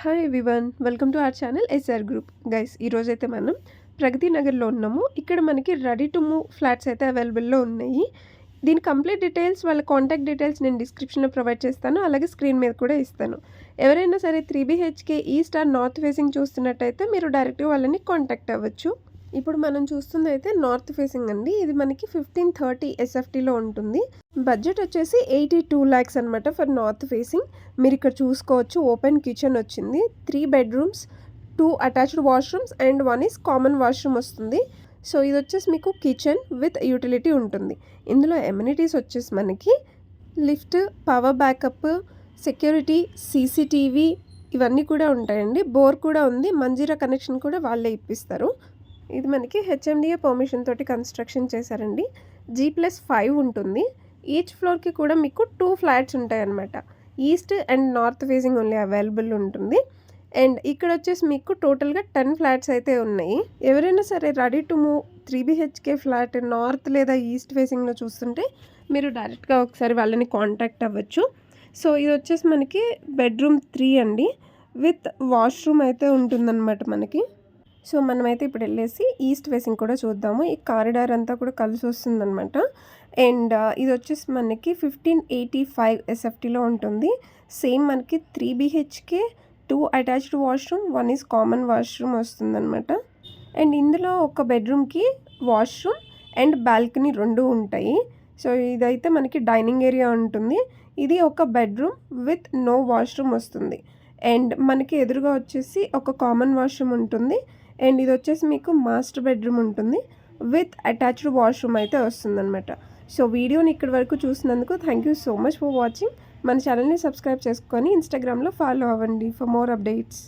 Hi everyone, welcome to our channel SR group. Guys, ఈరోజైతే మనం ప్రగతి నగర్లో ఉన్నాము. ఇక్కడ మనకి రెడీ టు మూవ్ ఫ్లాట్స్ అయితే అవైలబుల్లో ఉన్నాయి. దీని కంప్లీట్ డీటెయిల్స్, వాళ్ళ కాంటాక్ట్ డీటెయిల్స్ నేను డిస్క్రిప్షన్లో ప్రొవైడ్ చేస్తాను, అలాగే స్క్రీన్ మీద కూడా ఇస్తాను. ఎవరైనా సరే 3BHK east are north facing చూస్తున్నట్టయితే మీరు డైరెక్ట్గా వాళ్ళని కాంటాక్ట్ అవ్వచ్చు. ఇప్పుడు మనం చూస్తుంది అయితే నార్త్ ఫేసింగ్ అండి. ఇది మనకి 1530 SFTలో ఉంటుంది. బడ్జెట్ వచ్చేసి 82 lakhs అనమాట ఫర్ నార్త్ ఫేసింగ్. మీరు ఇక్కడ చూసుకోవచ్చు, ఓపెన్ కిచెన్ వచ్చింది, 3 bedrooms, 2 attached washrooms and 1 is common washroom వస్తుంది. సో ఇది వచ్చేసి మీకు కిచెన్ విత్ యూటిలిటీ ఉంటుంది. ఇందులో ఎమ్యూనిటీస్ వచ్చేసి మనకి lift, power backup, security, CCTV ఇవన్నీ కూడా ఉంటాయండి. బోర్ కూడా ఉంది, మంజీరా కనెక్షన్ కూడా వాళ్ళే ఇప్పిస్తారు. ఇది మనకి HMDA పర్మిషన్ తోటి కన్స్ట్రక్షన్ చేశారండి. G+5 ఉంటుంది. ఈచ్ ఫ్లోర్కి కూడా మీకు 2 ఫ్లాట్స్ ఉంటాయన్నమాట. East and north facing only available ఉంటుంది. అండ్ ఇక్కడ వచ్చేసి మీకు టోటల్గా 10 ఫ్లాట్స్ అయితే ఉన్నాయి. ఎవరైనా సరే ready to move 3BHK flat north లేదా ఈస్ట్ ఫేసింగ్లో చూస్తుంటే మీరు డైరెక్ట్గా ఒకసారి వాళ్ళని కాంటాక్ట్ అవ్వచ్చు. సో ఇది వచ్చేసి మనకి బెడ్రూమ్ 3 అండి, విత్ వాష్రూమ్ అయితే ఉంటుందన్నమాట మనకి. సో మనమైతే ఇప్పుడు వెళ్ళేసి ఈస్ట్ ఫేసింగ్ కూడా చూద్దాము. ఈ కారిడార్ అంతా కూడా కలిసి వస్తుందన్నమాట. అండ్ ఇది వచ్చేసి మనకి 1585 SFTలో ఉంటుంది. సేమ్ మనకి 3BHK, 2 attached washroom, 1 is common washroom వస్తుందన్నమాట. అండ్ ఇందులో ఒక బెడ్రూమ్కి వాష్రూమ్ అండ్ బాల్కనీ 2 ఉంటాయి. సో ఇదైతే మనకి డైనింగ్ ఏరియా ఉంటుంది. ఇది ఒక బెడ్రూమ్ విత్ నో వాష్రూమ్ వస్తుంది. అండ్ మనకి ఎదురుగా వచ్చేసి ఒక కామన్ వాష్రూమ్ ఉంటుంది. అండ్ ఇది వచ్చేసి మీకు మాస్టర్ బెడ్రూమ్ ఉంటుంది విత్ అటాచ్డ్ వాష్రూమ్ అయితే వస్తుందన్నమాట. సో వీడియోని ఇక్కడి వరకు చూసినందుకు thank you so much for watching. మన ఛానల్ని సబ్స్క్రైబ్ చేసుకొని ఇన్స్టాగ్రామ్లో ఫాలో అవ్వండి ఫర్ మోర్ అప్డేట్స్.